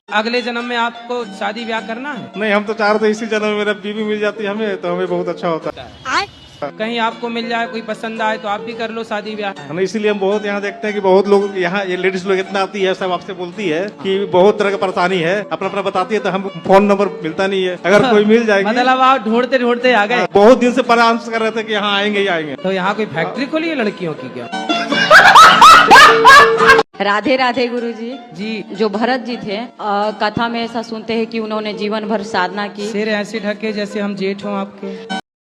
अगले जन्म में आपको शादी ब्याह करना है? नहीं, हम तो चाह रहे थे इसी जन्म में मेरा बीवी मिल जाती है हमें, तो हमें बहुत अच्छा होता है। कहीं आपको मिल जाए, कोई पसंद आए तो आप भी कर लो शादी ब्याह। नहीं, इसीलिए हम बहुत यहाँ देखते हैं कि बहुत लोग यहाँ, ये लेडीज लोग इतना आती है, सब आपसे बोलती है कि बहुत तरह की परेशानी है, अपना अपना बताती है, तो हम फोन नंबर मिलता नहीं है, अगर कोई मिल जाएगी। मतलब आप ढूंढते ढूंढते आ गए? बहुत दिन से परामर्श कर रहे थे कि यहाँ आएंगे ही आएंगे। तो यहाँ कोई फैक्ट्री खोली है लड़कियों की क्या? राधे राधे गुरुजी जी। जो भरत जी थे, कथा में ऐसा सुनते हैं कि उन्होंने जीवन भर साधना की। सिर ऐसे ढके जैसे हम जेठ हों आपके।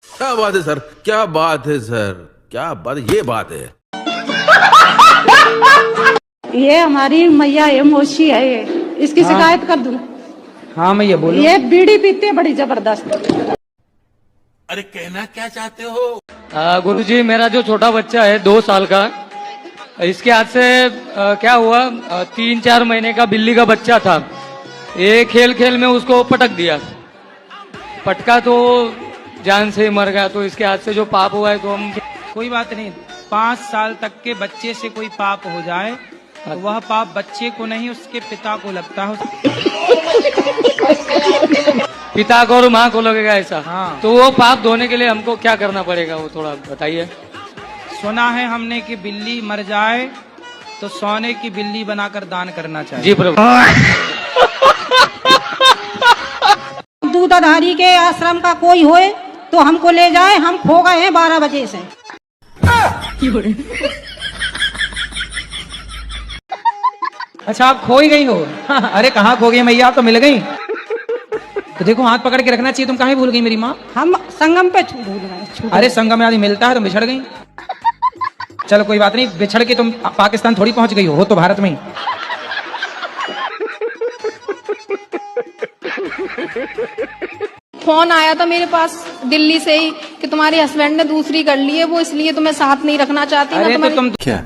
क्या बात है सर, क्या बात है सर, क्या बात, ये बात है। ये हमारी मैया है, मोशी है ये, इसकी शिकायत कर दूं? हाँ मैया बोलो। ये बीड़ी पीते बड़ी जबरदस्त। अरे कहना क्या चाहते हो? गुरुजी, मेरा जो छोटा बच्चा है 2 साल का, इसके हाथ से क्या हुआ, 3-4 महीने का बिल्ली का बच्चा था, ये खेल खेल में उसको पटक दिया, पटका तो जान से ही मर गया। तो इसके हाथ से जो पाप हुआ है तो हम, कोई बात नहीं, 5 साल तक के बच्चे से कोई पाप हो जाए तो वह पाप बच्चे को नहीं उसके पिता को लगता है। पिता को और माँ को लगेगा ऐसा? हाँ। तो वो पाप धोने के लिए हमको क्या करना पड़ेगा, वो थोड़ा बताइए। सुना है हमने कि बिल्ली मर जाए तो सोने की बिल्ली बनाकर दान करना चाहिए। जी प्रभु। दूधाधारी के आश्रम का कोई होए तो हमको ले जाए, हम खो गए हैं 12 बजे से। अच्छा, आप खो ही गई हो? अरे कहाँ खो गई मैया, आप तो मिल गई। तो देखो, हाथ पकड़ के रखना चाहिए, तुम काहे भूल गई मेरी माँ? हम संगम पे भूल गए। अरे संगम में आदमी मिलता है, तुम बिछड़ गई। चलो कोई बात नहीं, बिछड़ के तुम पाकिस्तान थोड़ी पहुंच गई हो तो भारत में ही। फोन आया था मेरे पास दिल्ली से ही कि तुम्हारे हस्बैंड ने दूसरी कर ली है, वो इसलिए तुम्हें साथ नहीं रखना चाहती। अरे तो तुम क्या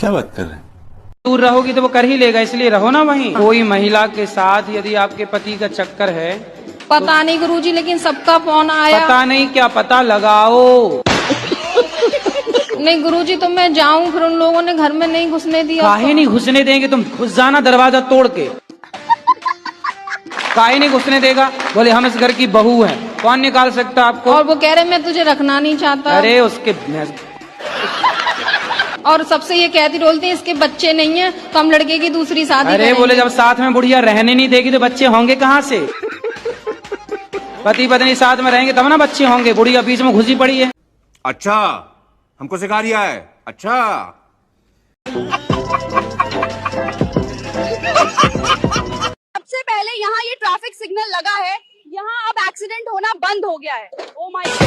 बात कर रहे हैं? दूर रहोगी तो वो कर ही लेगा, इसलिए रहो ना वहीं। कोई महिला के साथ यदि आपके पति का चक्कर है, पता नहीं गुरुजी, लेकिन सबका फोन आया। पता नहीं क्या, पता लगाओ। नहीं गुरुजी, तो मैं जाऊं, फिर उन लोगों ने घर में नहीं घुसने दिया। काहे नहीं घुसने देंगे? तुम घुस जाना दरवाजा तोड़ के। काहे नहीं घुसने देगा? बोले हम इस घर की बहू हैं, कौन निकाल सकता आपको? और वो कह रहे मैं तुझे रखना नहीं चाहता। अरे उसके, और सबसे ये कहती बोलती है इसके बच्चे नहीं है तो हम लड़के की दूसरी शादी अरे करेंगे। बोले जब साथ में बुढ़िया रहने नहीं देगी तो बच्चे होंगे कहाँ से? पति पत्नी साथ में रहेंगे तब ना बच्चे होंगे। बुढ़िया बीच में घुसी पड़ी है। अच्छा, हमको सिखा रिया है। अच्छा, सबसे पहले यहाँ ये ट्रैफिक सिग्नल लगा है, यहाँ अब एक्सीडेंट होना बंद हो गया है। Oh my God.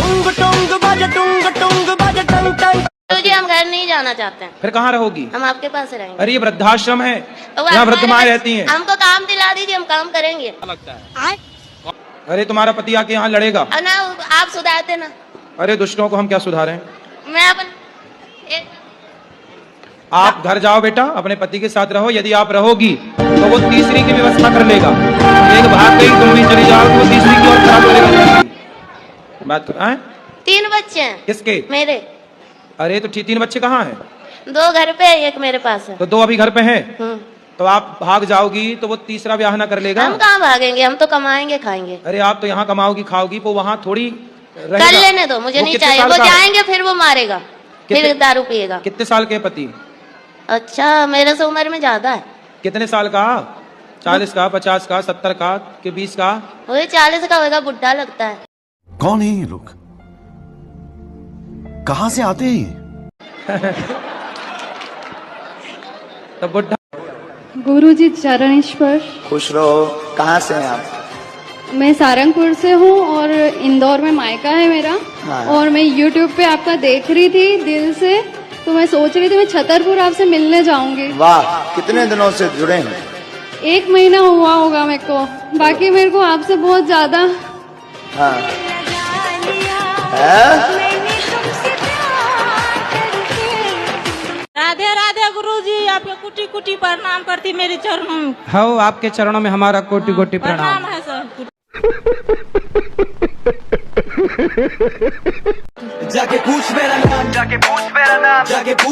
जी हम घर नहीं जाना चाहते हैं। फिर कहाँ रहोगी? हम आपके पास रहेंगे। अरे ये वृद्धाश्रम है, तो यहाँ वृद्ध माँ रहती हैं। हमको काम दिला दीजिए, हम काम करेंगे। लगता है। अरे तुम्हारा पति आके यहाँ लड़ेगा ना, आप सुधारते ना। अरे दुष्टों को हम क्या सुधारें? मैं अपन आप घर जाओ बेटा, अपने पति के साथ रहो। यदि आप रहोगी तो वो तीसरी की व्यवस्था कर लेगा। एक भाग गई, तुम भी चली जाओ तो वो तीसरी की ओर खराब करेगा। बात तो 3 बच्चे हैं। किसके? मेरे। अरे तो 3 बच्चे कहाँ हैं? 2 घर पे, 1 मेरे पास है। तो 2 अभी घर पे हैं। तो आप भाग जाओगी तो वो तीसरा ब्याह ना कर लेगा? हम कहाँ भागेंगे, हम तो कमाएंगे खाएंगे। अरे आप तो यहाँ कमाओगी खाओगी, वो वहाँ थोड़ी कर लेने दो, मुझे नहीं चाहिए। वो जाएंगे फिर वो मारेगा, फिर दारू पिएगा। कितने साल के पति? अच्छा, मेरे से उम्र में ज्यादा है। कितने साल का? 40 का, 50 का, 70 का, कि 20 का? वही 40 का होगा, बुढ़ा लगता है। कौन है ये लोग, कहाँ से आते हैं? तो बुढ़ा। गुरुजी चरण स्पर्श। खुश रहो। कहाँ से हैं आप? मैं सारंगपुर से हूँ और इंदौर में मायका है मेरा। हाँ। और मैं YouTube पे आपका देख रही थी दिल से, तो मैं सोच रही थी मैं छतरपुर आपसे मिलने जाऊंगी। वाह, कितने दिनों से जुड़े हैं? 1 महीना हुआ होगा मेरे को। बाकी मेरे को आपसे बहुत ज्यादा। हाँ। राधे राधे गुरुजी, आपके कुटी कुटी प्रणाम करती मेरे चरणों में। हाँ, आपके चरणों में हमारा कोटि कोटि प्रणाम है सर। जाके पूछ मेरा नाम, जाके पूछ मेरा नाम, जाके पूछ